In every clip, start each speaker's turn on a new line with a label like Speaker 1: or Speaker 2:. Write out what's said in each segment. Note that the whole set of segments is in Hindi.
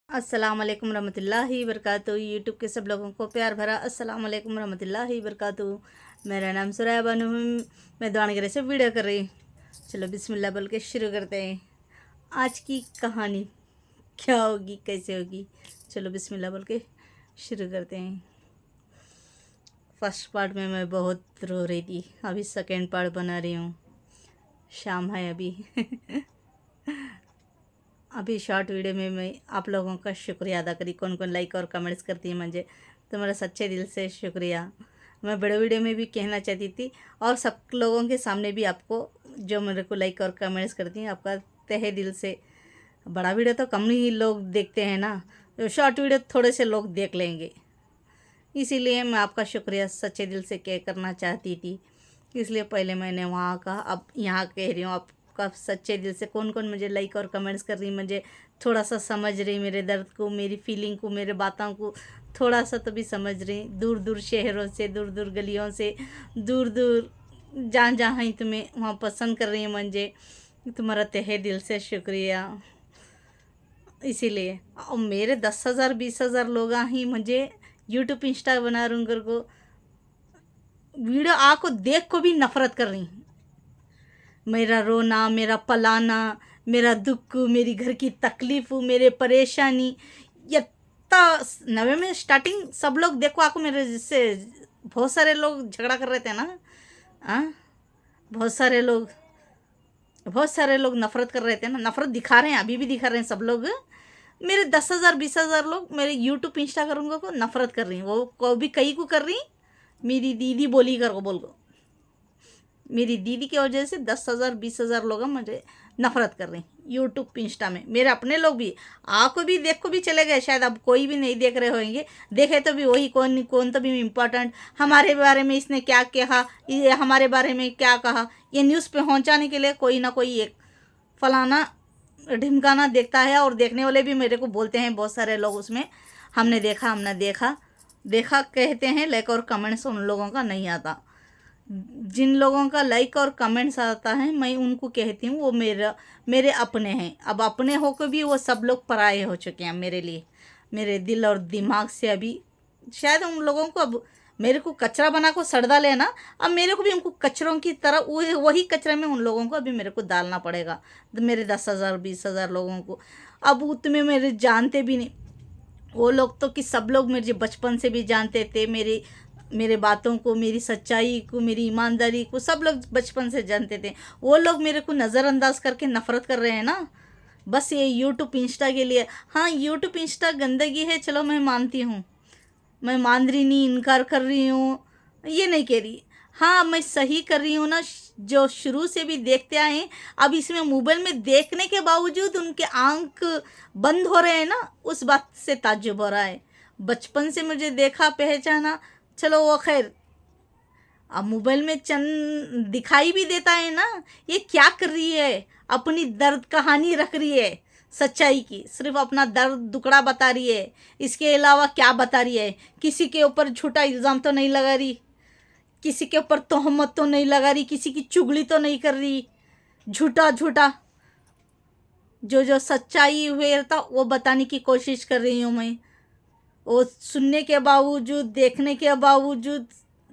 Speaker 1: अस्सलाम वालेकुम रहमतुल्लाहि वबरकातुहू। यूट्यूब के सब लोगों को प्यार भरा अस्सलाम वालेकुम रहमतुल्लाहि वबरकातुहू। मेरा नाम सुराया बानो है। मैं दावणगेरे से वीडियो कर रही। चलो बिस्मिल्लाह बोल के शुरू करते हैं। आज की कहानी क्या होगी, कैसे होगी, चलो बिस्मिल्लाह बोल के शुरू करते हैं। फर्स्ट पार्ट में मैं बहुत रो रही थी, अभी सेकेंड पार्ट बना रही हूँ। शाम है अभी अभी शॉर्ट वीडियो में मैं आप लोगों का शुक्रिया अदा करी, कौन कौन लाइक और कमेंट्स करती है मुझे, तुम्हारा सच्चे दिल से शुक्रिया। मैं बड़े वीडियो में भी कहना चाहती थी और सब लोगों के सामने भी आपको जो मेरे को लाइक और कमेंट्स करती हैं, आपका तहे दिल से। बड़ा वीडियो तो कम ही लोग देखते हैं ना, तो शॉर्ट वीडियो थोड़े से लोग देख लेंगे, इसीलिए मैं आपका शुक्रिया सच्चे दिल से करना चाहती थी। इसलिए पहले मैंने वहाँ कहा, अब यहाँ कह रही हूँ आपका सच्चे दिल से। कौन कौन मुझे लाइक और कमेंट्स कर रही, मुझे थोड़ा सा समझ रही, मेरे दर्द को, मेरी फीलिंग को, मेरे बातों को थोड़ा सा तो भी समझ रही। दूर दूर शहरों से, दूर दूर गलियों से, दूर दूर जहाँ जहाँ ही तुम्हें वहाँ पसंद कर रही है मुझे, तुम्हारा तहे दिल से शुक्रिया। इसीलिए और मेरे 10,000 20,000 लोग ही मुझे यूट्यूब इंस्टा बना रहे कर को वीडियो आको देख को भी नफ़रत कर रही। मेरा रोना, मेरा पलाना, मेरा दुख, मेरी घर की तकलीफ़, मेरे परेशानी, इतना नवे में स्टार्टिंग सब लोग देखो आको मेरे जिससे बहुत सारे लोग झगड़ा कर रहे थे ना। हाँ, बहुत सारे लोग नफ़रत कर रहे थे ना, नफ़रत दिखा रहे हैं, अभी भी दिखा रहे हैं सब लोग। मेरे 10,000 20,000 लोग मेरे यूट्यूब इंस्टाग्राम को नफ़रत कर रही हैं। वो को भी कई को कर रही, मेरी दीदी बोली कर को बोल को, मेरी दीदी की वजह से 10,000 20,000 लोग मुझे नफ़रत कर रहे हैं यूट्यूब इंस्टा में। मेरे अपने लोग भी आको भी देख को भी चले गए, शायद अब कोई भी नहीं देख रहे होंगे, देखे तो भी वही कौन कौन तो भी इम्पोर्टेंट, हमारे बारे में इसने क्या कहा, ये हमारे बारे में क्या कहा, ये न्यूज़ पे पहुंचाने के लिए कोई ना कोई एक फलाना ढिमकाना देखता है। और देखने वाले भी मेरे को बोलते हैं बहुत सारे लोग, उसमें हमने देखा, हमने देखा देखा कहते हैं। लाइक और कमेंट्स उन लोगों का नहीं आता। जिन लोगों का लाइक और कमेंट्स आता है मैं उनको कहती हूँ वो मेरे अपने हैं। अब अपने होकर भी वो सब लोग पराये हो चुके हैं मेरे लिए, मेरे दिल और दिमाग से। अभी शायद उन लोगों को अब मेरे को कचरा बना को सड़ डाले ना, अब मेरे को भी उनको कचरों की तरह वही कचरे में उन लोगों को अभी मेरे को डालना पड़ेगा। मेरे 10,000 20,000 लोगों को अब उतने मेरे जानते भी नहीं। वो लोग तो कि सब लोग मुझे बचपन से भी जानते थे, मेरे बातों को, मेरी सच्चाई को, मेरी ईमानदारी को सब लोग बचपन से जानते थे। वो लोग मेरे को नज़रअंदाज करके नफ़रत कर रहे हैं ना, बस ये यूट्यूब इंस्टा के लिए। हाँ, यूट्यूब इंस्टा गंदगी है, चलो मैं मानती हूँ, मैं मान रही नहीं, इनकार कर रही हूँ, ये नहीं कह रही। हाँ, मैं सही कर रही हूँ ना, जो शुरू से भी देखते आए हैं, अब इसमें मोबाइल में देखने के बावजूद उनके आंख बंद हो रहे हैं ना, उस बात से ताज्जुब हो रहा है। बचपन से मुझे देखा, पहचाना, चलो वो खैर, अब मोबाइल में चंद दिखाई भी देता है ना, ये क्या कर रही है, अपनी दर्द कहानी रख रही है, सच्चाई की सिर्फ अपना दर्द दुकड़ा बता रही है, इसके अलावा क्या बता रही है। किसी के ऊपर झूठा इल्ज़ाम तो नहीं लगा रही, किसी के ऊपर तोहमत तो नहीं लगा रही, किसी की चुगली तो नहीं कर रही। झूठा झूठा जो सच्चाई हुए था वो बताने की कोशिश कर रही हूँ मैं। वो सुनने के बावजूद, देखने के बावजूद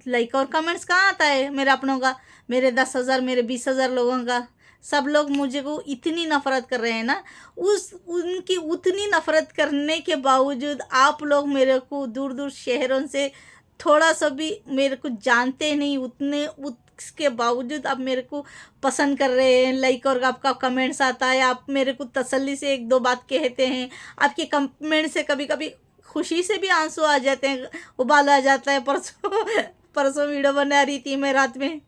Speaker 1: लाइक और कमेंट्स कहाँ आता है मेरे अपनों का, मेरे 10,000 मेरे 20,000 लोगों का। सब लोग मुझे को इतनी नफ़रत कर रहे हैं ना, उनकी उतनी नफ़रत करने के बावजूद आप लोग मेरे को दूर दूर शहरों से थोड़ा सा भी मेरे को जानते नहीं, उतने उसके बावजूद आप मेरे को पसंद कर रहे हैं। लाइक और आपका कमेंट्स आता है, आप मेरे को तसल्ली से एक दो बात कहते हैं। आपके कमेंट से कभी कभी खुशी से भी आंसू आ जाते हैं, उबाल आ जाता है। परसों वीडियो बना रही थी मैं रात में,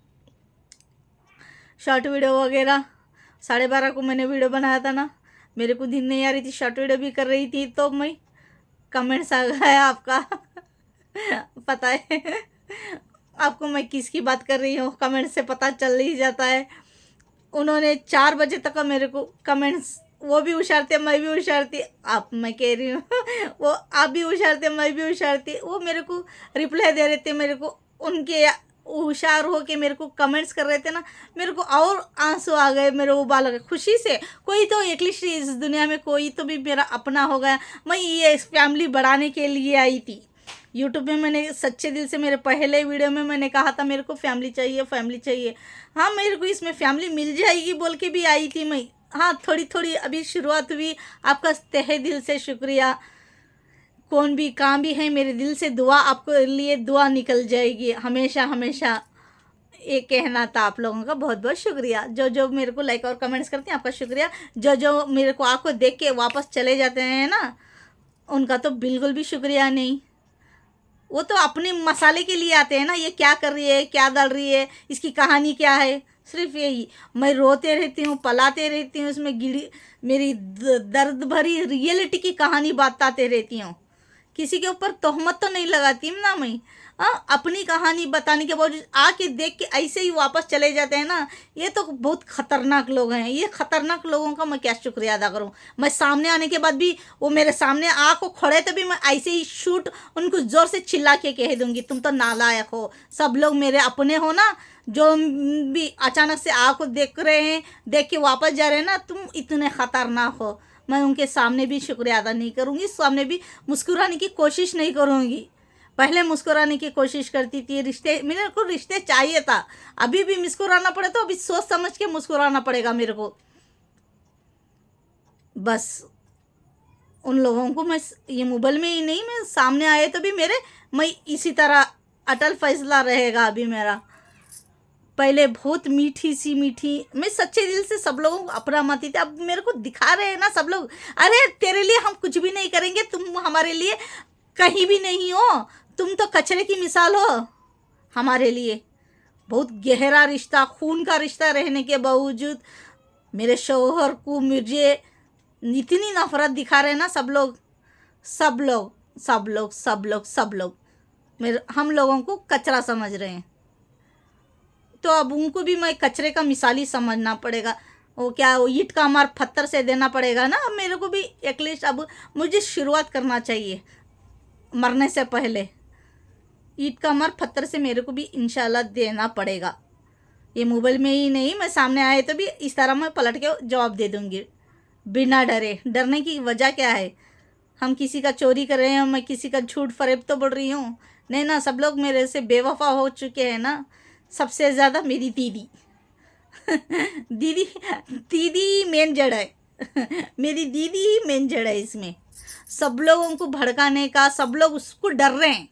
Speaker 1: शॉर्ट वीडियो वगैरह 12:30 को मैंने वीडियो बनाया था ना, मेरे को दिन नहीं आ रही थी, शॉर्ट वीडियो भी कर रही थी, तो मैं कमेंट्स आ गया आपका पता है आपको मैं किसकी बात कर रही हूँ, कमेंट से पता चल ही जाता है। उन्होंने 4 बजे तक मेरे को कमेंट्स, वो भी उछालते मैं भी उछालती, आप मैं कह रही हूँ वो आप भी उछालते मैं भी उछालती, वो मेरे को रिप्लाई दे रहे थे। मेरे को उनके होशियार हो के मेरे को कमेंट्स कर रहे थे ना, मेरे को और आंसू आ गए, मेरे उबाल आ गए खुशी से। कोई तो एटलीस्ट इस दुनिया में कोई तो भी मेरा अपना हो गया। मैं ये फैमिली बढ़ाने के लिए आई थी यूट्यूब में। मैंने सच्चे दिल से मेरे पहले वीडियो में मैंने कहा था मेरे को फैमिली चाहिए, फैमिली चाहिए। हाँ, मेरे को इसमें फैमिली मिल जाएगी बोल के भी आई थी मैं। हाँ, थोड़ी थोड़ी अभी शुरुआत हुई। आपका तहे दिल से शुक्रिया। कौन भी काम भी है, मेरे दिल से दुआ आपको लिए दुआ निकल जाएगी हमेशा हमेशा। ये कहना था आप लोगों का। बहुत बहुत शुक्रिया जो जो मेरे को लाइक और कमेंट्स करते हैं, आपका शुक्रिया। जो जो मेरे को आपको देख के वापस चले जाते हैं ना, उनका तो बिल्कुल भी शुक्रिया नहीं। वो तो अपने मसाले के लिए आते हैं ना, ये क्या कर रही है, क्या डाल रही है, इसकी कहानी क्या है, सिर्फ यही। मैं रोते रहती हूँ, पलाते रहती हूँ, उसमें गिड़ी मेरी दर्द भरी रियलिटी की कहानी बताते रहती हूँ। किसी के ऊपर तोहमत तो नहीं लगाती ना मैं। हाँ, अपनी कहानी बताने के बावजूद आके देख के ऐसे ही वापस चले जाते हैं ना, ये तो बहुत ख़तरनाक लोग हैं। ये ख़तरनाक लोगों का मैं क्या शुक्रिया अदा करूँ। मैं सामने आने के बाद भी वो मेरे सामने आको खड़े तभी मैं ऐसे ही शूट उनको ज़ोर से चिल्ला के कह दूँगी, तुम तो नालायक हो। सब लोग मेरे अपने हो ना, जो भी अचानक से आको देख रहे हैं, देख के वापस जा रहे हैं ना, तुम इतने ख़तरनाक हो। मैं उनके सामने भी शुक्रिया अदा नहीं करूँगी, सामने भी मुस्कुराने की कोशिश नहीं करूँगी। पहले मुस्कुराने की कोशिश करती थी, रिश्ते मेरे को रिश्ते चाहिए था। अभी भी मुस्कुराना पड़े तो अभी सोच समझ के मुस्कुराना पड़ेगा मेरे को। बस उन लोगों को मैं ये मोबाइल में ही नहीं, मैं सामने आए तो भी मेरे मैं इसी तरह अटल फैसला रहेगा अभी मेरा। पहले बहुत मीठी सी मीठी, मैं सच्चे दिल से सब लोगों को अपना मानती थी। अब मेरे को दिखा रहे हैं ना सब लोग, अरे तेरे लिए हम कुछ भी नहीं करेंगे, तुम हमारे लिए कहीं भी नहीं हो, तुम तो कचरे की मिसाल हो हमारे लिए। बहुत गहरा रिश्ता, खून का रिश्ता रहने के बावजूद मेरे शौहर को मुझे इतनी नफरत दिखा रहे हैं ना सब लोग, सब लोग सब लोग सब लोग सब लोग मेरे हम लोगों को कचरा समझ रहे हैं। तो अब उनको भी मैं कचरे का मिसाली समझना पड़ेगा। वो क्या, वो ईंट का मार पत्थर से देना पड़ेगा ना। अब मेरे को भी एटलीस्ट अब मुझे शुरुआत करना चाहिए मरने से पहले। ईंट का मार पत्थर से मेरे को भी इंशाल्लाह देना पड़ेगा। ये मोबाइल में ही नहीं, मैं सामने आए तो भी इस तरह मैं पलट के जवाब दे दूँगी बिना डरे। डरने की वजह क्या है? हम किसी का चोरी कर रहे हैं, मैं किसी का झूठ फरेब तो बोल रही हूँ नहीं ना। सब लोग मेरे से बेवफा हो चुके हैं ना। सबसे ज़्यादा मेरी दीदी दीदी दीदी मेन जड़ है मेरी दीदी ही मेन जड़ है इसमें। सब लोगों को भड़काने का, सब लोग उसको डर रहे हैं,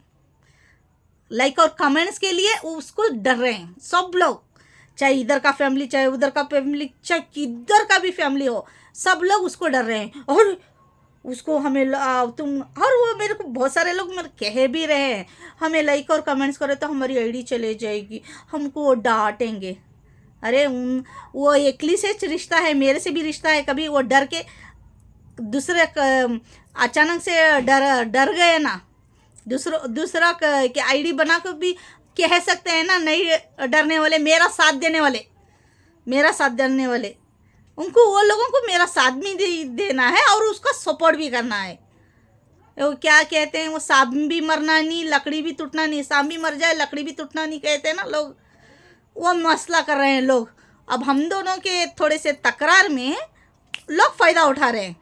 Speaker 1: लाइक और कमेंट्स के लिए उसको डर रहे हैं सब लोग। चाहे इधर का फैमिली, चाहे उधर का फैमिली, चाहे किधर का भी फैमिली हो, सब लोग उसको डर रहे हैं। और उसको हमें तुम, और वो मेरे को बहुत सारे लोग मेरे कह भी रहे हैं, हमें लाइक और कमेंट्स करे तो हमारी आईडी चले जाएगी, हमको वो डांटेंगे। अरे वो एकली से रिश्ता है, मेरे से भी रिश्ता है। कभी वो डर के दूसरे अचानक से डर गए ना, दूसरा के आईडी बना कर भी कह सकते हैं ना, नहीं डरने वाले, मेरा साथ देने वाले उनको, वो लोगों को मेरा साथ भी देना है और उसका सपोर्ट भी करना है। वो क्या कहते हैं, वो सांप भी मरना नहीं, लकड़ी भी टूटना नहीं। सांप भी मर जाए, लकड़ी भी टूटना नहीं कहते हैं ना लोग। वो मसला कर रहे हैं लोग। अब हम दोनों के थोड़े से तकरार में लोग फ़ायदा उठा रहे हैं,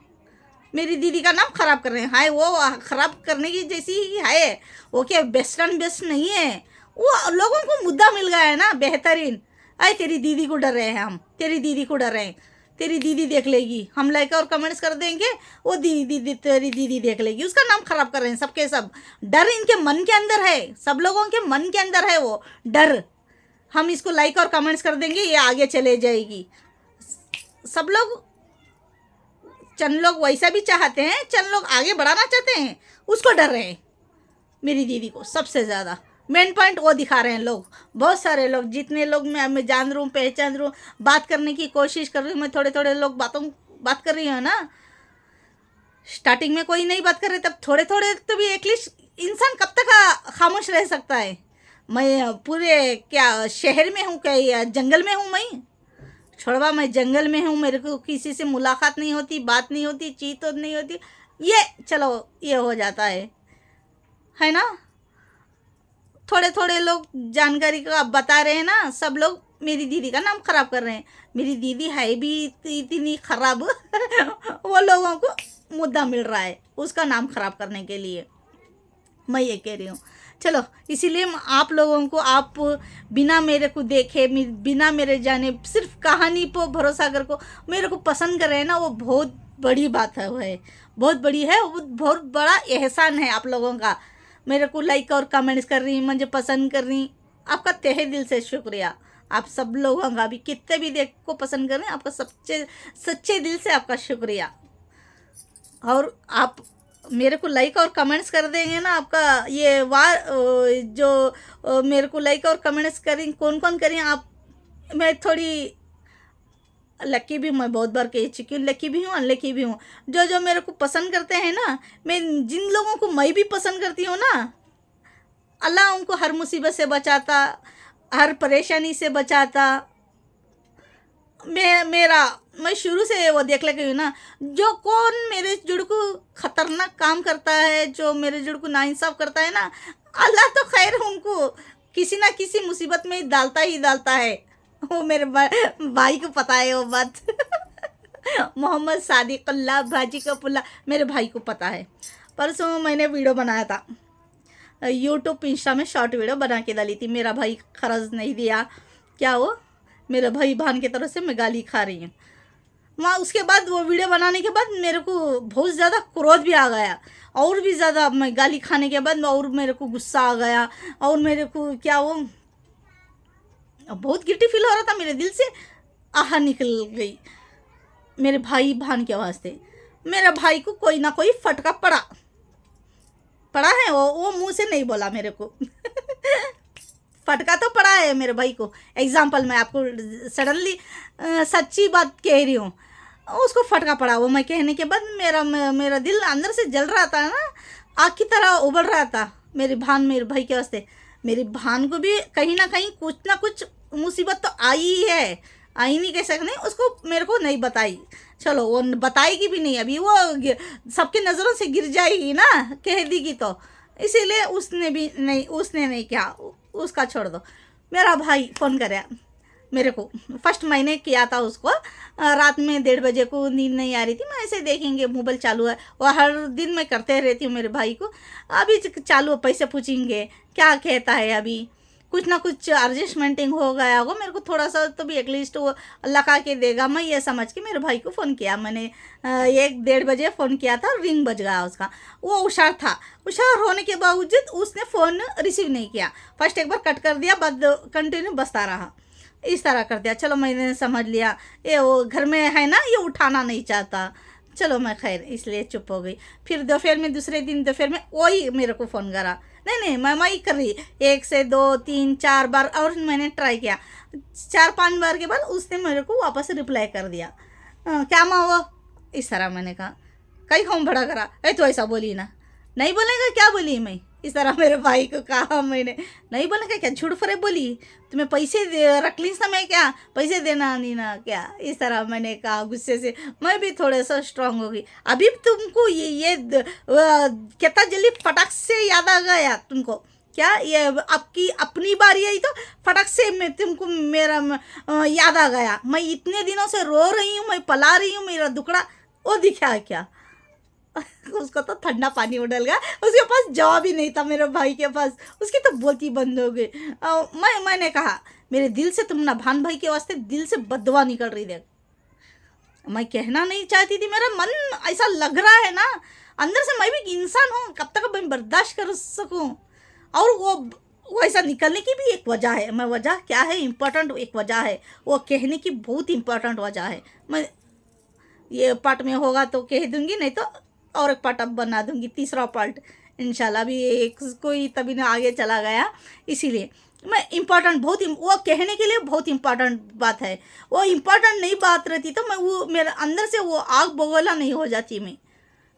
Speaker 1: मेरी दीदी का नाम ख़राब कर रहे हैं। हाय, वो ख़राब करने की जैसी ही है, वो क्या बेस्ट एंड बेस्ट नहीं है। वो लोगों को मुद्दा मिल गया है ना बेहतरीन। अरे तेरी दीदी को डर रहे हैं हम, तेरी दीदी को डर रहे हैं, तेरी दीदी देख लेगी, हम लाइक और कमेंट्स कर देंगे, वो दीदी तेरी दीदी देख लेगी। उसका नाम ख़राब कर रहे हैं सबके सब। डर इनके मन के अंदर है, सब लोगों के मन के अंदर है वो डर। हम इसको लाइक और कमेंट्स कर देंगे, ये आगे चले जाएगी। सब लोग, चंद लोग वैसा भी चाहते हैं, चंद लोग आगे बढ़ाना चाहते हैं, उसको डर रहे हैं मेरी दीदी को सबसे ज़्यादा। मेन पॉइंट वो दिखा रहे हैं लोग, बहुत सारे लोग, जितने लोग मैं जान रहा हूँ, पहचान रहा हूँ, बात करने की कोशिश कर रही हूँ। मैं थोड़े थोड़े लोग बात कर रही हूँ ना। स्टार्टिंग में कोई नहीं बात कर रहे, तब थोड़े थोड़े तो भी एटलीस्ट इंसान कब तक खामोश रह सकता है। मैं पूरे क्या शहर में हूँ, क्या जंगल में हूँ मैं? छोड़वा, मैं जंगल में हूँ, मेरे को किसी से मुलाकात नहीं होती, बात नहीं होती, चीत तो नहीं होती। ये चलो ये हो जाता है ना। थोड़े थोड़े लोग जानकारी का बता रहे हैं ना, सब लोग मेरी दीदी का नाम खराब कर रहे हैं। मेरी दीदी है भी इतनी खराब वो लोगों को मुद्दा मिल रहा है उसका नाम खराब करने के लिए, मैं ये कह रही हूँ। चलो, इसीलिए आप लोगों को, आप बिना मेरे को देखे, बिना मेरे जाने, सिर्फ कहानी पर भरोसा कर को मेरे को पसंद कर रहे हैं ना, वो बहुत बड़ी बात है। वो है बहुत बड़ी है, वो बहुत बड़ा एहसान है आप लोगों का। मेरे को लाइक और कमेंट्स कर रही, मुझे पसंद कर रही, आपका तहे दिल से शुक्रिया। आप सब लोगों का भी, कितने भी देख को पसंद कर रहे हैं, आपका सच्चे दिल से आपका शुक्रिया। और आप मेरे को लाइक और कमेंट्स कर देंगे ना, आपका ये वार जो मेरे को लाइक और कमेंट्स करें, कौन कौन करें आप, मैं थोड़ी लकी भी हूँ, मैं बहुत बार कह चुकी हूँ, लकी भी हूँ अनलकी भी हूँ। जो जो मेरे को पसंद करते हैं ना, मैं जिन लोगों को मैं भी पसंद करती हूँ ना, अल्लाह उनको हर मुसीबत से बचाता, हर परेशानी से बचाता। मैं शुरू से वो देख लगी हूँ ना, जो कौन मेरे जुड़ को खतरनाक काम करता है, जो मेरे जुड़ को नाइंसाफ करता है ना, अल्लाह तो खैर उनको किसी ना किसी मुसीबत में ही डालता है। वो मेरे भाई को पता है वो बात मोहम्मद सादिकुल्लाह भाजी का पुल्ला, मेरे भाई को पता है। परसों मैंने वीडियो बनाया था यूट्यूब इंस्टा में, शॉर्ट वीडियो बना के डाली थी। मेरा भाई खर्च नहीं दिया, क्या वो मेरा भाई बहन की तरफ से मैं गाली खा रही हूँ वहाँ। उसके बाद वो वीडियो बनाने के बाद मेरे को बहुत ज़्यादा क्रोध भी आ गया, और भी ज़्यादा मैं गाली खाने के बाद और मेरे को गुस्सा आ गया, और मेरे को क्या वो बहुत गिल्टी फील हो रहा था, मेरे दिल से आह निकल गई मेरे भाई बहन के वास्ते। मेरे भाई को कोई ना कोई फटका पड़ा है, वो मुंह से नहीं बोला मेरे को फटका तो पड़ा है मेरे भाई को। एग्जाम्पल मैं आपको सडनली सच्ची बात कह रही हूँ, उसको फटका पड़ा। वो मैं कहने के बाद मेरा दिल अंदर से जल रहा था ना, आग की तरह उबल रहा था मेरे भाई के वास्ते। मेरी बहन को भी कहीं ना कहीं कुछ ना कुछ मुसीबत तो आई ही है, आई नहीं कह सकते, उसको मेरे को नहीं बताई। चलो, वो बताएगी भी नहीं, अभी वो सबके नज़रों से गिर जाएगी ना, कह देगी तो, इसीलिए उसने नहीं किया, उसका छोड़ दो। मेरा भाई फ़ोन कराया मेरे को, फर्स्ट मैंने किया था उसको, रात में 1:30 बजे को नींद नहीं आ रही थी, मैं ऐसे देखेंगे मोबाइल चालू है, वो हर दिन मैं करते रहती हूँ मेरे भाई को। अभी चालू, पैसे पूछेंगे क्या कहता है, अभी कुछ ना कुछ एडजस्टमेंटिंग हो गया होगा, मेरे को थोड़ा सा तो भी एटलीस्ट वो लगा के देगा, मैं ये समझ के मेरे भाई को फ़ोन किया मैंने। 1-1:30 बजे फ़ोन किया था, रिंग बज गया उसका। वो हुशार था, हुशार होने के बावजूद उसने फ़ोन रिसीव नहीं किया, फर्स्ट एक बार कट कर दिया, बाद कंटिन्यू बजता रहा, इस तरह कर दिया। चलो, मैंने समझ लिया ये वो घर में है ना, ये उठाना नहीं चाहता, चलो मैं खैर इसलिए चुप हो गई। फिर दोपहर में, दूसरे दिन दोपहर में वही मेरे को फ़ोन करा, नहीं मैं ही कर रही, 1 से 2 3 4 बार, और मैंने ट्राई किया 4-5 बार के बाद उसने मेरे को वापस रिप्लाई कर दिया, क्या माँ वो, इस तरह मैंने कहा कहीं हम बड़ा करा, तो ऐसा बोली ना, नहीं बोलेगा क्या बोली मैं, इस तरह मेरे भाई को कहा मैंने, नहीं बोलेगा क्या, झूठ फरेब बोली, तुम्हें पैसे रख ली समय, क्या पैसे देना नहीं ना क्या, इस तरह मैंने कहा गुस्से से। मैं भी थोड़ा सा स्ट्रांग हो गई। अभी तुमको ये कितना जल्दी फटाक से याद आ गया तुमको, क्या ये आपकी अपनी बारी आई तो फटाक से मैं तुमको मेरा याद आ गया, मैं इतने दिनों से रो रही हूँ, मैं पला रही हूँ, मेरा दुखड़ा वो दिखा क्या उसको तो ठंडा पानी उड़ल गया, उसके पास जवाब ही नहीं था मेरे भाई के पास, उसकी तो बोलती बंद हो गई। मैंने कहा मेरे दिल से, तुम ना भान भाई के वास्ते दिल से बददुआ निकल रही, देख मैं कहना नहीं चाहती थी, मेरा मन ऐसा लग रहा है ना अंदर से, मैं भी इंसान हूँ, कब तक मैं बर्दाश्त कर सकूँ। और वो ऐसा निकलने की भी एक वजह है, मैं वजह क्या है, इम्पोर्टेंट एक वजह है, वो कहने की बहुत इम्पोर्टेंट वजह है। मैं ये पार्ट में होगा तो कह दूँगी, नहीं तो और एक पार्ट अब बना दूँगी, तीसरा पार्ट इंशाल्लाह। भी एक कोई तभी ना आगे चला गया, इसीलिए मैं इम्पॉर्टेंट बहुत वो कहने के लिए बहुत इम्पॉर्टेंट बात है। वो इम्पॉर्टेंट नहीं बात रहती तो मैं वो मेरे अंदर से वो आग बगोला नहीं हो जाती। मैं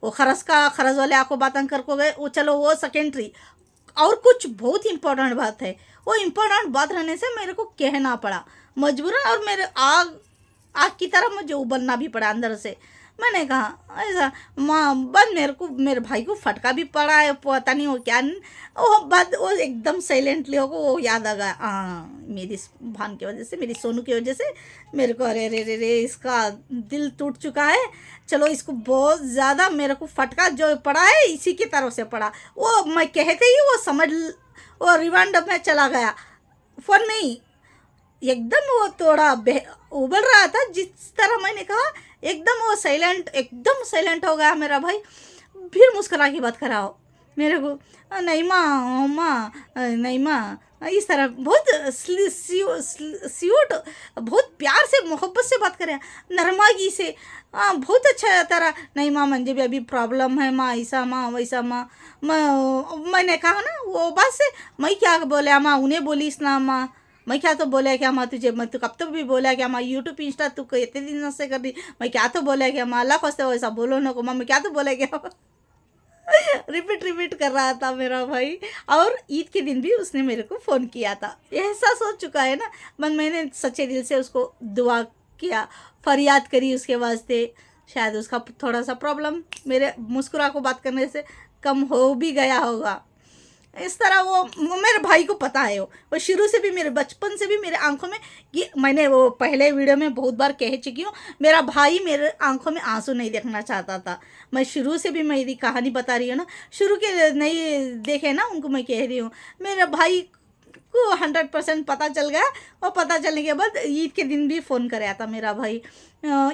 Speaker 1: वो खरस वाले आपको बातें कर को गए, वो चलो वो सेकेंडरी, और कुछ बहुत इम्पोर्टेंट बात है, वो इम्पोर्टेंट बात रहने से मेरे को कहना पड़ा मजबूरन, और मेरे आग की तरह मुझे उबलना भी पड़ा अंदर से। मैंने कहा ऐसा माँ बस मेरे को मेरे भाई को फटका भी पड़ा है, पता नहीं वो क्या वो बाद वो एकदम साइलेंटली होगा, वो याद आ गया हाँ मेरी इस भान की वजह से, मेरी सोनू की वजह से मेरे को अरे रे रे रे इसका दिल टूट चुका है, चलो इसको बहुत ज़्यादा मेरे को फटका जो पड़ा है इसी की तरफ से पड़ा। वो मैं कहते ही वो समझ वो रिवाइंड में चला गया फ़ोन में ही, एकदम वो थोड़ा उबल रहा था जिस तरह मैंने कहा, एकदम वो साइलेंट एकदम साइलेंट हो गया मेरा भाई। फिर मुस्कुरा के बात कराओ मेरे को, नहीं माँ माँ नहीं माँ, इस तरह बहुत स्यूट बहुत प्यार से मोहब्बत से बात करे, नरमागी से। हाँ बहुत अच्छा तरह, नहीं माँ मुझे भी अभी प्रॉब्लम है माँ, ऐसा माँ वैसा माँ। मैंने कहा ना वो बात से, मैं क्या बोले माँ उन्हें बोलीस ना माँ, मैं क्या तो बोला क्या माँ तुझे, मैं तो कब तो भी बोला क्या माँ यूट्यूब इंस्टा तू इतने दिन से कर रही, मैं क्या तो बोला क्या माँ, अल्लाह फंसते वैसा बोलो ना को माँ, मैं क्या तो बोला क्या रिपीट कर रहा था मेरा भाई। और ईद के दिन भी उसने मेरे को फ़ोन किया था, एहसास हो चुका है ना, मैंने सच्चे दिल से उसको दुआ किया, फरियाद करी उसके वास्ते, शायद उसका थोड़ा सा प्रॉब्लम मेरे मुस्कुरा को बात करने से कम हो भी गया होगा। इस तरह वो मेरे भाई को पता है, वो शुरू से भी मेरे बचपन से भी मेरे आंखों में, ये मैंने वो पहले वीडियो में बहुत बार कह चुकी हूँ, मेरा भाई मेरे आंखों में आंसू नहीं देखना चाहता था। मैं शुरू से भी मेरी कहानी बता रही हूँ ना, शुरू के नहीं देखे ना उनको मैं कह रही हूँ, मेरे भाई को 100% पता चल गया। और पता चलने के बाद ईद के दिन भी फ़ोन कराया था मेरा भाई,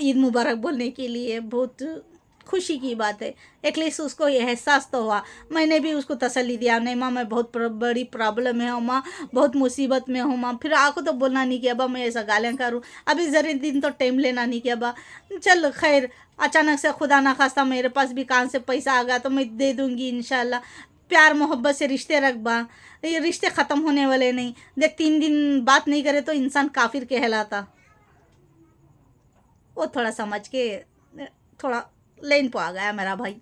Speaker 1: ईद मुबारक बोलने के लिए, बहुत खुशी की बात है। एटलीस्ट उसको ये एहसास तो हुआ, मैंने भी उसको तसल्ली दिया, नहीं माँ मैं बहुत बड़ी प्रॉब्लम है माँ, बहुत मुसीबत में हूँ माँ। फिर आको तो बोलना नहीं किया बा मैं ऐसा गालियाँ करूँ, अभी ज़रा दिन तो टाइम लेना नहीं किया बा, चल खैर अचानक से खुदा ना खास्ता मेरे पास भी कहाँ से पैसा आ गया तो मैं दे दूँगी इंशाल्लाह। प्यार मोहब्बत से रिश्ते रख बा, ये रिश्ते ख़त्म होने वाले नहीं। देख 3 दिन बात नहीं करे तो इंसान काफिर कहलाता। वो थोड़ा समझ के थोड़ा लेन पे आ गया मेरा भाई।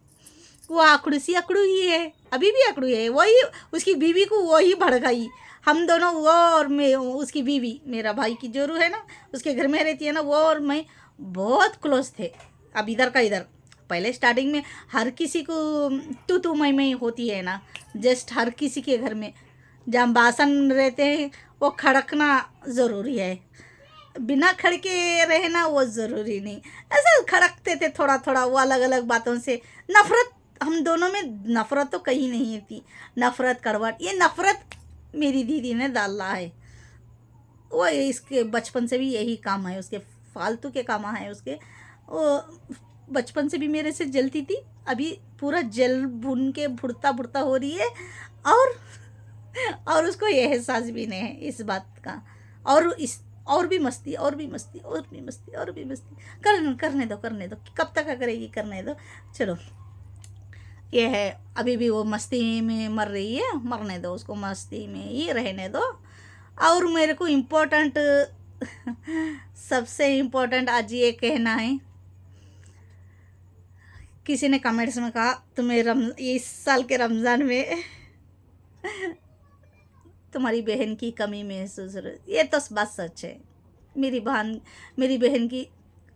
Speaker 1: वो आकड़ू सी अकड़ू ही है, अभी भी अकड़ू है, वही उसकी बीवी को वही भड़काई। हम दोनों वो और मैं उसकी बीवी, मेरा भाई की जोरू है ना उसके घर में रहती है ना, वो और मैं बहुत क्लोज थे। अब इधर का इधर, पहले स्टार्टिंग में हर किसी को तू मैं होती है ना, जस्ट हर किसी के घर में जहाँ बासन रहते हैं वो खड़कना ज़रूरी है, बिना खड़के रहना वो ज़रूरी नहीं। ऐसे खड़कते थे थोड़ा थोड़ा, वो अलग अलग बातों से। नफ़रत हम दोनों में नफ़रत तो कहीं नहीं थी, नफ़रत कड़वाहट, ये नफ़रत मेरी दीदी ने डाला है। वो इसके बचपन से भी यही काम है उसके, फालतू के काम है उसके। वो बचपन से भी मेरे से जलती थी, अभी पूरा जल भुन के भुड़ता भुड़ता हो रही है। और और उसको ये एहसास भी नहीं है इस बात का। और इस और भी मस्ती और भी मस्ती और भी मस्ती और भी मस्ती, करने दो, कब तक करेगी, करने दो। चलो ये है, अभी भी वो मस्ती में मर रही है, मरने दो उसको, मस्ती में ही रहने दो। और मेरे को इम्पोर्टेंट सबसे इम्पोर्टेंट आज ये कहना है, किसी ने कमेंट्स में कहा तुम्हें इस साल के रमज़ान में तुम्हारी बहन की कमी महसूस हो रही, ये तो बात सच है। मेरी बहन की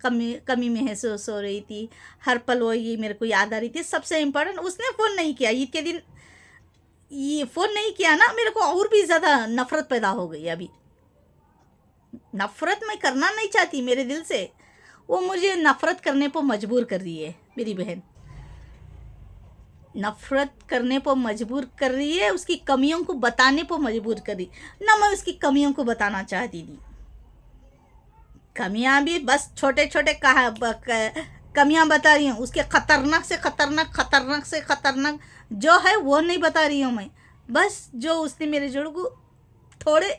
Speaker 1: कमी महसूस हो रही थी, हर पल वो ये मेरे को याद आ रही थी। सबसे इम्पोर्टेंट उसने फ़ोन नहीं किया ईद के दिन, ये फ़ोन नहीं किया ना, मेरे को और भी ज़्यादा नफ़रत पैदा हो गई। अभी नफ़रत मैं करना नहीं चाहती मेरे दिल से, वो मुझे नफ़रत करने पर मजबूर कर रही है। मेरी बहन नफ़रत करने पर मजबूर कर रही है, उसकी कमियों को बताने पर मजबूर कर रही ना। मैं उसकी कमियों को बताना चाहती थी, कमियां भी बस छोटे छोटे कमियां बता रही हूँ, उसके खतरनाक से खतरनाक जो है वो नहीं बता रही हूँ मैं। बस जो उसने मेरे जोड़ को थोड़े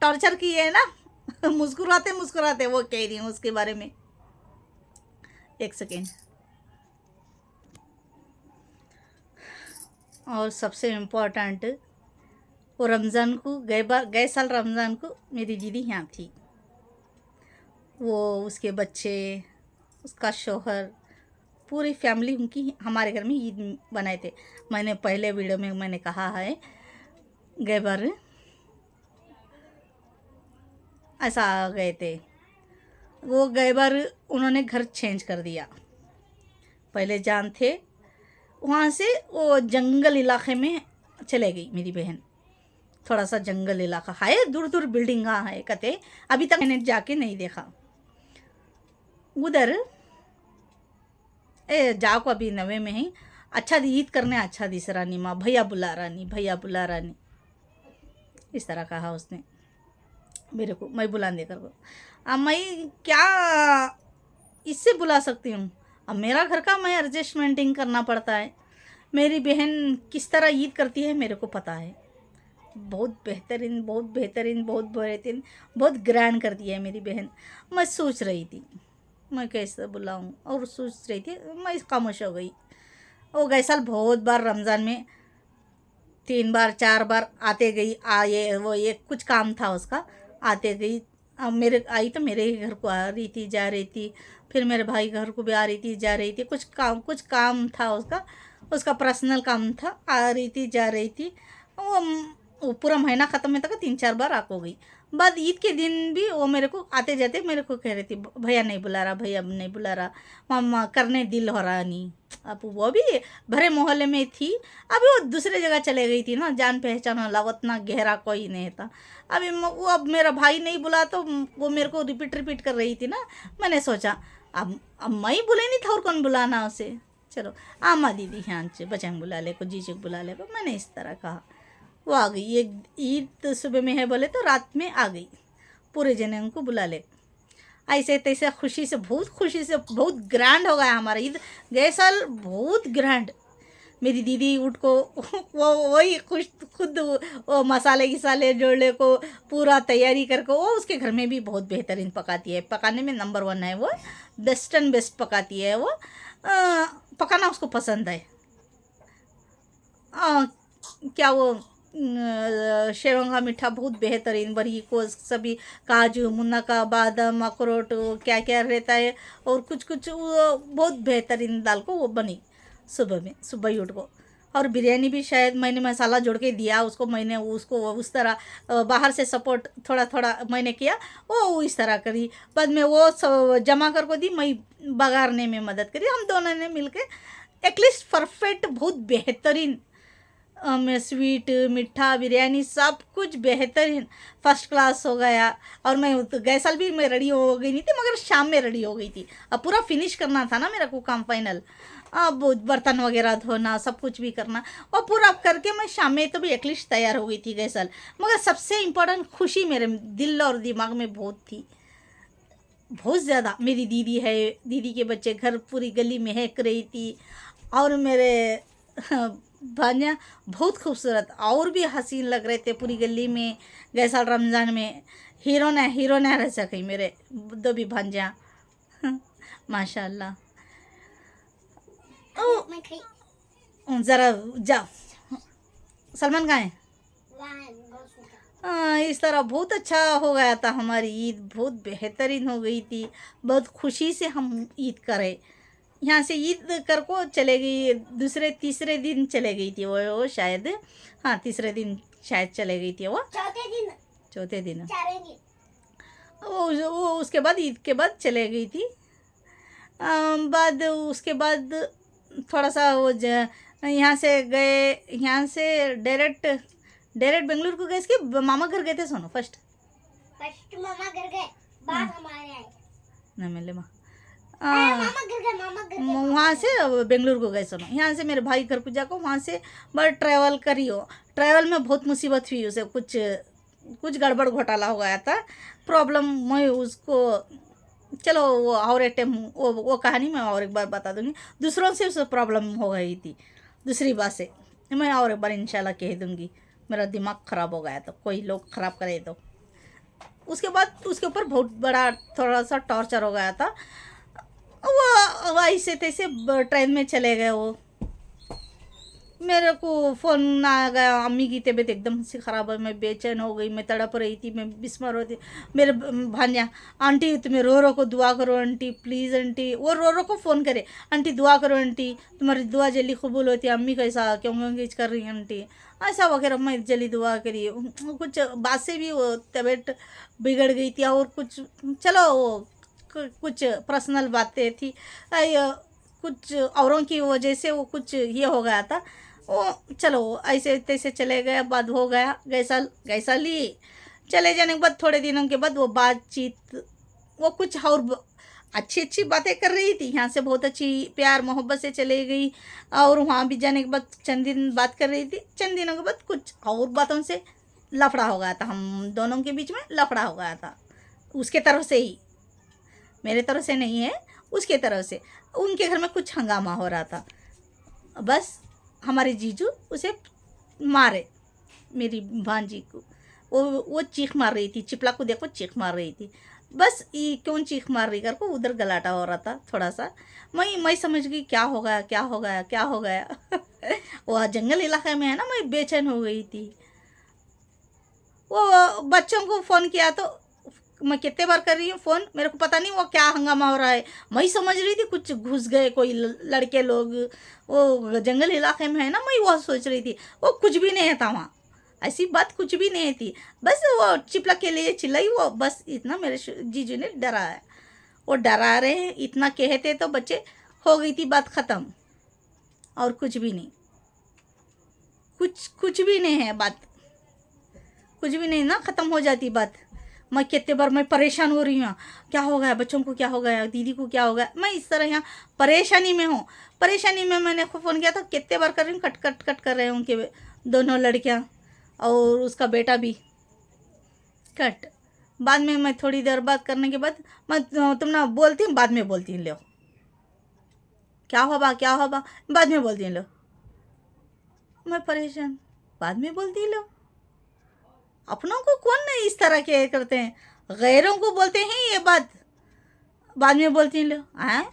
Speaker 1: टॉर्चर किए है ना मुस्कुराते मुस्कुराते वो कह रही हूँ उसके बारे में। एक सेकेंड। और सबसे इम्पोर्टेंट, वो रमज़ान को गए साल रमज़ान को मेरी दीदी यहाँ थी, वो उसके बच्चे, उसका शौहर, पूरी फैमिली उनकी हमारे घर में ईद बनाए थे। मैंने पहले वीडियो में मैंने कहा है, गए बार ऐसा आ गए थे वो, गए बार उन्होंने घर चेंज कर दिया, पहले जान थे, वहाँ से वो जंगल इलाके में चले गई मेरी बहन। थोड़ा सा जंगल इलाका है, दूर दूर बिल्डिंग है कहते, अभी तक मैंने जाके नहीं देखा उधर। जाको अभी नवे में ही अच्छा ईद करने, अच्छा दिस रानी माँ, भैया बुला रानी, भैया बुला रानी, इस तरह कहा उसने मेरे को। मैं बुला दे कर को, अब मैं क्या इससे बुला सकती हूँ? अब मेरा घर का मैं एडजस्टमेंटिंग करना पड़ता है। मेरी बहन किस तरह ईद करती है मेरे को पता है, बहुत बेहतरीन, बहुत बेहतरीन, बहुत बेहतरीन, बहुत ग्रैंड करती है मेरी बहन। मैं सोच रही थी मैं कैसे बुलाऊं, और सोच रही थी, मैं खामोश हो गई। वो गए साल बहुत बार रमज़ान में 3 बार 4 बार आते गई, आए वो ये कुछ काम था उसका, आते गई। अब मेरे आई तो मेरे ही घर को आ रही थी, जा रही थी, फिर मेरे भाई घर को भी आ रही थी, जा रही थी, कुछ काम था उसका, उसका पर्सनल काम था, आ रही थी, जा रही थी। वो पूरा महीना ख़त्म में तक 3-4 बार आको गई। बाद ईद के दिन भी वो मेरे को आते जाते मेरे को कह रही थी, भैया नहीं बुला रहा, भैया नहीं बुला रहा, मामा करने दिल हो रहा नहीं। अब वो भी भरे मोहल्ले में थी, अभी वो दूसरे जगह चले गई थी ना, जान पहचान वाला उतना गहरा कोई नहीं था। अभी वो अब मेरा भाई नहीं बुला तो वो मेरे को रिपीट कर रही थी ना। मैंने सोचा अब मैं ही बुला नहीं था और कौन बुलाना उसे, चलो आमा दीदी हाँ बच्चन बुला ले को, जीजू बुला ले को। मैंने इस तरह कहा, वो आ गई। एक ईद सुबह में है बोले तो रात में आ गई, पूरे जने उनको बुला ले। ऐसे तैसे खुशी से, बहुत खुशी से, बहुत ग्रैंड हो गया हमारा ईद। गए साल बहुत ग्रैंड। मेरी दीदी उठ को वो वही खुद वो मसाले गिसाले जोड़ने को पूरा तैयारी करके, वो उसके घर में भी बहुत बेहतरीन पकाती है, पकाने में नंबर 1 है वो, बेस्ट एंड बेस्ट पकाती है वो। पकाना उसको पसंद है। क्या वो शेवों का मीठा बहुत बेहतरीन, बरी को सभी काजू मुनक्का बादाम अखरोट क्या क्या रहता है, और कुछ कुछ वो बहुत बेहतरीन दाल को वो बनी सुबह में, सुबह ही उठ को। और बिरयानी भी शायद मैंने मसाला जोड़ के दिया उसको, मैंने उसको उस तरह बाहर से सपोर्ट थोड़ा थोड़ा मैंने किया, वो इस तरह करी। बाद में वो सब जमा कर को दी, मैं बघारने में मदद करी, हम दोनों ने मिलके एटलीस्ट परफेक्ट बहुत बेहतरीन में स्वीट मीठा बिरयानी सब कुछ बेहतरीन फर्स्ट क्लास हो गया। और मैं तो गए साल भी मैं रेडी हो गई नहीं थी, मगर शाम में रेडी हो गई थी। अब पूरा फिनिश करना था ना मेरा को काम फाइनल, अब बर्तन वगैरह धोना सब कुछ भी करना, और पूरा करके मैं शाम में तो भी एटलीस्ट तैयार हो गई थी गए साल। मगर सबसे इम्पोर्टेंट खुशी मेरे दिल और दिमाग में बहुत थी, बहुत ज़्यादा। मेरी दीदी है, दीदी के बच्चे घर पूरी गली महक रही थी, और मेरे भांजा बहुत खूबसूरत और भी हसीन लग रहे थे पूरी गली में। गए साल रमज़ान में हीरो ने रह सके मेरे दो भी भांजा माशाल्लाह। ज़रा जाओ, सलमान कहाँ है? इस तरह बहुत अच्छा हो गया था हमारी ईद, बहुत बेहतरीन हो गई थी। बहुत खुशी से हम ईद करे। यहाँ से ईद कर को चले गई, दूसरे तीसरे दिन चले गई थी वो शायद, हाँ तीसरे दिन शायद चले गई थी वो, चौथे दिन वो उसके बाद ईद के बाद चले गई थी। बाद उसके बाद थोड़ा सा वो यहाँ से गए, यहाँ से डायरेक्ट बेंगलुरु को गए, इसके मामा घर गए थे। सुनो फर्स्ट मामा घर गए, बाद हमारे आए ना मिले माँ, वहाँ से बेंगलुरु को गए। सुनो यहाँ से मेरे भाई घर को जाकर वहाँ से बड़ा ट्रैवल करियो। ट्रैवल में बहुत मुसीबत हुई उसे, कुछ गड़बड़ घोटाला हो गया था, प्रॉब्लम। मैं उसको चलो वो और एक टाइम वो कहानी मैं और एक बार बता दूँगी। दूसरों से उसे प्रॉब्लम हो गई थी, दूसरी बात से मैं और एक बार इंशाल्लाह कह दूँगी। मेरा दिमाग ख़राब हो गया तो कोई लोग ख़राब करे तो। उसके बाद उसके ऊपर बहुत बड़ा थोड़ा सा टॉर्चर हो गया था। वो ऐसे तैसे ट्रेन में चले गए। वो मेरे को फ़ोन आ गया, अम्मी की तबीयत एकदम से ख़राब है, मैं बेचैन हो गई, मैं तड़प रही थी, मैं बिस्मार हो थी। मेरे भांजा आंटी तुम्हें रो को दुआ करो आंटी प्लीज़ आंटी, वो रो को फ़ोन करे, आंटी दुआ करो आंटी, तुम्हारी दुआ जल्दी कबूल होती है, अम्मी कैसा क्यों एंगेज कर रही है आंटी, ऐसा वगैरह। मैं जल्दी दुआ करी। कुछ बात से भी वो तबीयत बिगड़ गई थी, और कुछ चलो वो कुछ पर्सनल बातें थी, कुछ औरों की वजह से वो कुछ ये हो गया था। वो चलो ऐसे तैसे चले गए, बाद हो गया, गए साल ही चले जाने के बाद थोड़े दिनों के बाद वो बातचीत, वो कुछ और अच्छी अच्छी बातें कर रही थी, यहाँ से बहुत अच्छी प्यार मोहब्बत से चले गई, और वहाँ भी जाने के बाद चंद दिन बात कर रही थी, चंद दिनों के बाद कुछ और बातों से लफड़ा हो गया था, हम दोनों के बीच में लफड़ा हो गया था, उसके तरफ से ही, मेरे तरफ से नहीं है, उसके तरफ से। उनके घर में कुछ हंगामा हो रहा था, बस हमारे जीजू उसे मारे, मेरी भांजी को। वो चीख मार रही थी, चिपला को देखो चीख मार रही थी, बस ये क्यों चीख मार रही कर को उधर गलाटा हो रहा था थोड़ा सा। मैं समझ गई क्या हो गया क्या हो गया क्या हो गया वो जंगल इलाके में है ना, मैं बेचैन हो गई थी। वो बच्चों को फ़ोन किया तो मैं कितने बार कर रही हूँ फ़ोन, मेरे को पता नहीं वो क्या हंगामा हो रहा है। मैं समझ रही थी कुछ घुस गए कोई लड़के लोग, वो जंगल इलाके में है ना, मैं वो सोच रही थी, वो कुछ भी नहीं था वहाँ, ऐसी बात कुछ भी नहीं थी, बस वो चिपला के लिए चिल्लाई वो, बस इतना मेरे जीजू ने डरा है, वो डरा रहे हैं इतना कहते तो बच्चे हो गई थी बात ख़त्म, और कुछ भी नहीं, कुछ भी नहीं है बात, कुछ भी नहीं ना, ख़त्म हो जाती बात। मैं कितने बार मैं परेशान हो रही हूँ, क्या हो गया बच्चों को, क्या हो गया दीदी को, क्या हो गया, मैं इस तरह यहाँ परेशानी में हूँ। परेशानी में मैंने फ़ोन किया था, कितने बार कर रही हूँ, कट कट कट कर रहे हैं उनके दोनों लड़कियाँ और उसका बेटा भी कट। बाद में मैं थोड़ी देर बात करने के बाद मैं तुम ना बोलती हूँ, बाद में बोलती हूँ, लो क्या होगा बाद में बोलती हूँ, लो मैं परेशान, बाद में बोलती हूँ, लो अपनों को कौन नहीं इस तरह के करते हैं, गैरों को बोलते हैं ये बात, बाद में बोलती हूँ, लो हैं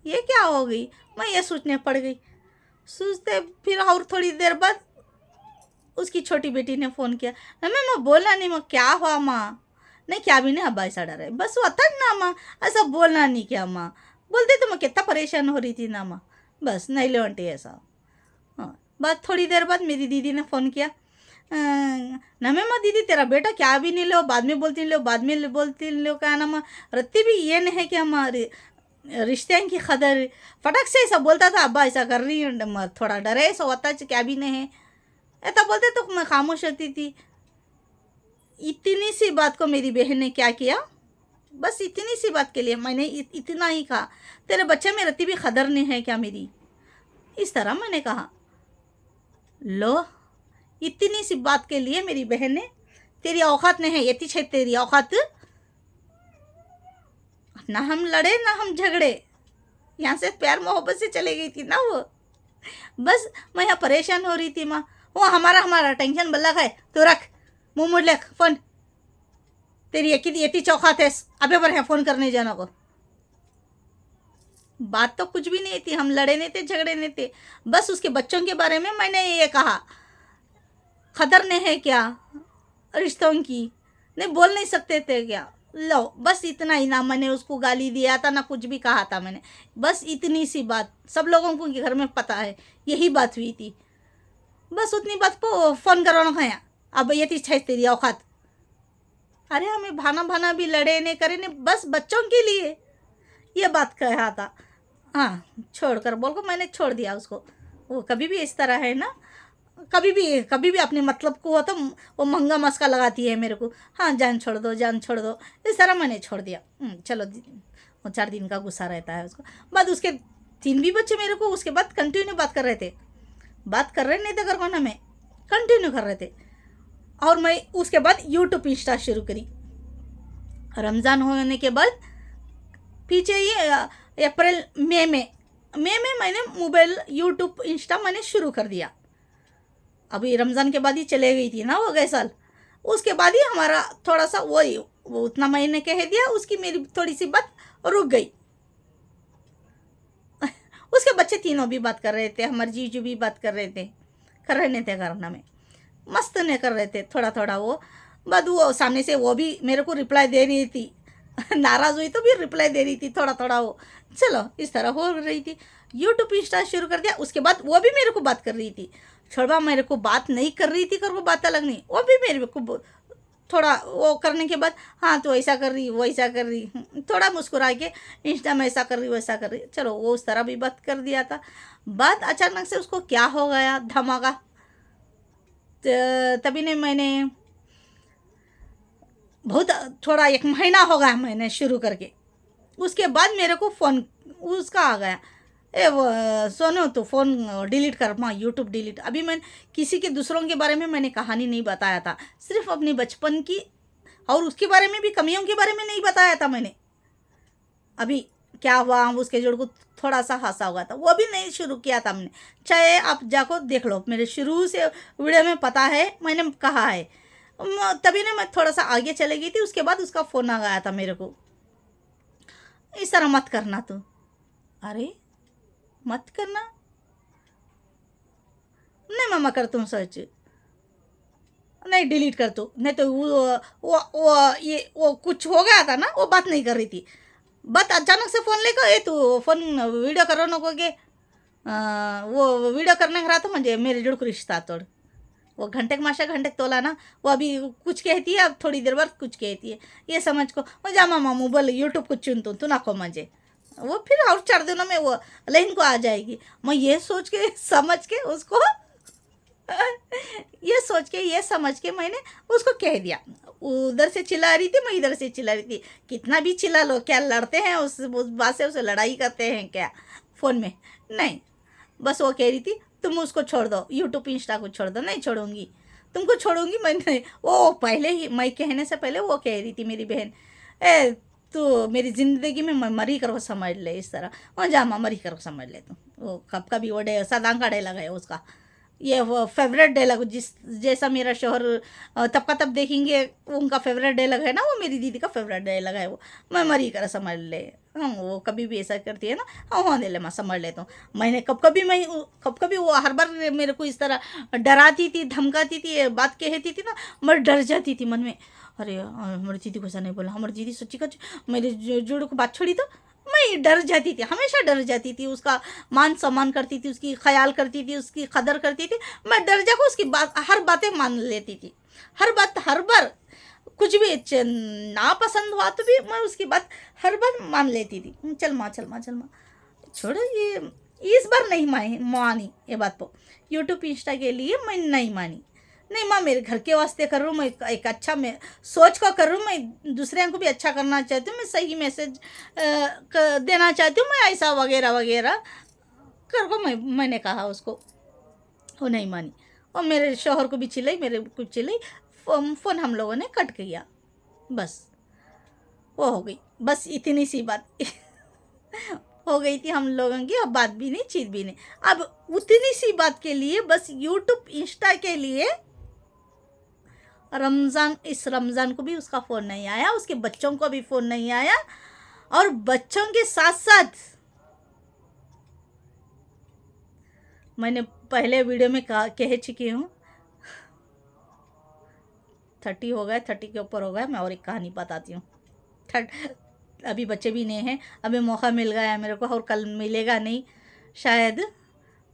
Speaker 1: ये क्या हो गई। मैं ये सोचने पड़ गई, सोचते फिर और थोड़ी देर बाद उसकी छोटी बेटी ने फ़ोन किया, मैं बोलना नहीं, मैं क्या हुआ माँ, नहीं क्या भी नहीं, अब्बा ऐसा डर है, बस वो था ना माँ, ऐसा बोलना नहीं क्या माँ, बोलते तो मैं कितना परेशान हो रही थी ना माँ, बस नहीं लो आंटी ऐसा। हाँ, बाद थोड़ी देर बाद मेरी दीदी ने फ़ोन किया, ना मैं माँ दीदी तेरा बेटा क्या भी नहीं लो, बाद में बोलती लो, बाद में बोलती लो, क्या ना माँ रत्ती भी ये नहीं है कि हमारे रिश्ते की कदर, फटक से ऐसा बोलता था, अब्बा ऐसा कर रही हूँ, थोड़ा डरे ऐसा होता क्या भी नहीं है, ऐसा बोलते तो मैं खामोश रहती थी। इतनी सी बात को मेरी बहन ने क्या किया, बस इतनी सी बात के लिए मैंने इतना ही कहा, तेरे बच्चे में रत्ती भी कदर नहीं है क्या मेरी, इस तरह मैंने कहा। लो इतनी सी बात के लिए मेरी बहन ने, तेरी औकात नहीं है, यति है तेरी औकात, ना हम लड़े ना हम झगड़े, यहाँ से प्यार मोहब्बत से चले गई थी ना वो, बस मैं यहाँ परेशान हो रही थी माँ, वो हमारा टेंशन बल्ला है, तो रख मुँह मुड़ ले फ़ोन, तेरी यति चौखात है, अबे पर है फ़ोन करने जाना को, बात तो कुछ भी नहीं थी, हम लड़े नहीं थे झगड़े नहीं थे, बस उसके बच्चों के बारे में मैंने ये कहा, खतर नहीं है क्या रिश्तों की, नहीं बोल नहीं सकते थे क्या, लो बस इतना ही ना, मैंने उसको गाली दिया था ना कुछ भी कहा था मैंने, बस इतनी सी बात, सब लोगों को घर में पता है यही बात हुई थी, बस उतनी बात को फ़ोन करवाना है, अब ये थी तेरी औकात, अरे हमें भाना भी लड़े नहीं करे नहीं, बस बच्चों के लिए ये बात कहा था। हाँ छोड़कर बोल को मैंने छोड़ दिया उसको, वो कभी भी इस तरह है ना, कभी भी अपने मतलब को हो तो वो महंगा मस्का लगाती है मेरे को, हाँ जान छोड़ दो, इस तरह मैंने छोड़ दिया। चलो वो 4 दिन का गुस्सा रहता है उसको। बाद उसके 3 भी बच्चे मेरे को उसके बाद कंटिन्यू बात कर रहे थे, बात कर रहे नहीं थे घर को ना, मैं कंटिन्यू कर रहे थे, और मैं उसके बाद यूट्यूब इंस्टा शुरू करी। रमज़ान होने के बाद पीछे ये अप्रैल मई में मैंने मोबाइल यूट्यूब इंस्टा मैंने शुरू कर दिया। अभी रमज़ान के बाद ही चले गई थी ना वो गए साल, उसके बाद ही हमारा थोड़ा सा वो उतना मैंने कह दिया, उसकी मेरी थोड़ी सी बात रुक गई। उसके बच्चे तीनों भी बात कर रहे थे, हमारे जीजू भी बात कर रहे थे, कर रहे नहीं थे करना में, मस्त नहीं कर रहे थे थोड़ा थोड़ा वो। बाद वो सामने से वो भी मेरे को रिप्लाई दे रही थी नाराज़ हुई तो भी रिप्लाई दे रही थी थोड़ा थोड़ा वो, चलो इस तरह हो रही थी। यूट्यूब इंस्टा शुरू कर दिया, उसके बाद वो भी मेरे को बात कर रही थी, छोड़वा मेरे को बात नहीं कर रही थी, कर वो बात अलग नहीं, वो भी मेरे को थोड़ा वो करने के बाद हाँ तो ऐसा कर रही वो ऐसा कर रही, थोड़ा मुस्कुरा के इंस्टा में ऐसा कर रही वैसा कर रही, चलो वो उस तरह भी बात कर दिया था। बात अचानक से उसको क्या हो गया धमाका, तभी ने मैंने बहुत थोड़ा 1 महीना हो गया मैंने शुरू करके, उसके बाद मेरे को फ़ोन उसका आ गया, ए वो सोनू तो फ़ोन डिलीट कर, माँ यूट्यूब डिलीट। अभी मैं किसी के दूसरों के बारे में मैंने कहानी नहीं बताया था, सिर्फ अपने बचपन की और उसके बारे में भी कमियों के बारे में नहीं बताया था मैंने। अभी क्या हुआ उसके जोड़ को थोड़ा सा हासा हुआ था, वो भी नहीं शुरू किया था हमने, चाहे आप जाको देख लो मेरे शुरू से वीडियो में पता है मैंने कहा है। तभी ना मैं थोड़ा सा आगे चले गई थी, उसके बाद उसका फ़ोन आ गया था मेरे को, इस तरह मत करना तू। अरे मत करना नहीं मम्मा, कर तुम सर्च नहीं डिलीट कर तू, नहीं तो वो कुछ हो गया था ना, वो बात नहीं कर रही थी। बात अचानक से फ़ोन लेकर ये तू फ़ोन वीडियो करो नको के वो वीडियो करने रहा था म्हणजे मेरे जोड़ को रिश्ता तोड़। वो घंटे के माशा घंटे तोला ना, वो अभी कुछ कहती है अब थोड़ी देर बाद कुछ कहती है, ये समझ को वो जा मामा मोबाइल यूट्यूब को चुन तू नाको मजे, वो फिर और 4 दिनों में वो लाइन को आ जाएगी। मैं ये सोच के समझ के उसको ये समझ के मैंने उसको कह दिया। उधर से चिल्ला रही थी, मैं इधर से चिल्ला रही थी, कितना भी चिल्ला लो, क्या लड़ते हैं उस बात से, उसे लड़ाई करते हैं क्या फ़ोन में, नहीं। बस वो कह रही थी तुम उसको छोड़ दो, यूट्यूब इंस्टा को छोड़ दो, नहीं छोड़ूंगी, तुमको छोड़ूंगी मैं नहीं। वो पहले ही मैं कहने से पहले वो कह रही थी मेरी बहन, ए तो मेरी ज़िंदगी में मैं मरी करो समझ ले, इस तरह वो जा माँ मरी करो समझ ले तुम। वो कब का भी वो सदां का डायलॉग है उसका, ये वो फेवरेट डायलॉग, जैसा मेरा शोहर तब का तब देखेंगे उनका फेवरेट डायलॉग है ना, वो मेरी दीदी का फेवरेट डायलॉग है वो, मैं मरी कर समझ ले। हाँ वो कभी भी ऐसा करती है ना, हाँ हाँ दे ले मैं समझ लेता हूँ। मैंने कब कभी वो हर बार मेरे को इस तरह डराती थी धमकाती थी, बात कहती थी ना, मैं डर जाती थी मन में, अरे हमारी दीदी को ऐसा नहीं बोला, हमारी दीदी सच्ची का मेरे जोड़ों को बात छोड़ी तो मैं डर जाती थी, हमेशा डर जाती थी, उसका मान सम्मान करती थी, उसकी ख्याल करती थी, उसकी कदर करती थी। मैं डर जाकर उसकी बात हर बातें मान लेती थी, हर बार कुछ भी ना पसंद हुआ तो भी मैं उसकी बात हर बार मान लेती थी। चल माँ छोड़ो, ये इस बार नहीं मानी ये बात को, यूट्यूब इंस्टा के लिए मैं नहीं मानी। नहीं माँ मेरे घर के वास्ते कर रहा हूँ, मैं एक अच्छा मैं सोच को कर रहा हूँ, मैं दूसरे को भी अच्छा करना चाहती हूँ, मैं सही मैसेज देना चाहती हूँ, मैं ऐसा वगैरह वगैरह कर को मैंने कहा उसको, वो नहीं मानी। और मेरे शौहर को भी चिल्लाई, मेरे को चिल्लाई, फ़ोन हम लोगों ने कट किया, बस वो हो गई, बस इतनी सी बात हो गई थी हम लोगों की। अब बात भी नहीं चीत भी नहीं, अब उतनी सी बात के लिए बस यूट्यूब इंस्टा के लिए इस रमज़ान को भी उसका फ़ोन नहीं आया, उसके बच्चों को भी फ़ोन नहीं आया, और बच्चों के साथ साथ मैंने पहले वीडियो में कह चुकी हूँ 30 हो गए, 30 के ऊपर हो गया। मैं और एक कहानी बताती हूँ। अभी बच्चे भी नहीं हैं, अभी मौका मिल गया मेरे को, और कल मिलेगा नहीं शायद,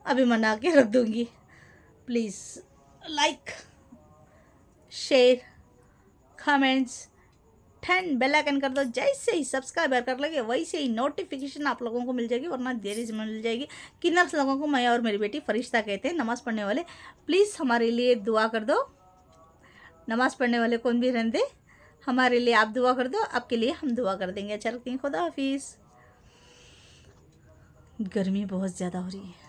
Speaker 1: अभी मना के रख दूँगी। Please like share comments 10 bell icon कर दो, जैसे ही सब्सक्राइबर कर लगे वैसे ही नोटिफिकेशन आप लोगों को मिल जाएगी, वरना देरी से मिल जाएगी। किन्नर्स लोगों को मैं और मेरी बेटी फरिश्ता कहते हैं, नमाज़ पढ़ने वाले, प्लीज़ हमारे लिए दुआ कर दो। नमाज़ पढ़ने वाले कौन भी रहते, हमारे लिए आप दुआ कर दो, आपके लिए हम दुआ कर देंगे। अच्छा रखती हैं, खुदा हाफिज़। गर्मी बहुत ज़्यादा हो रही है।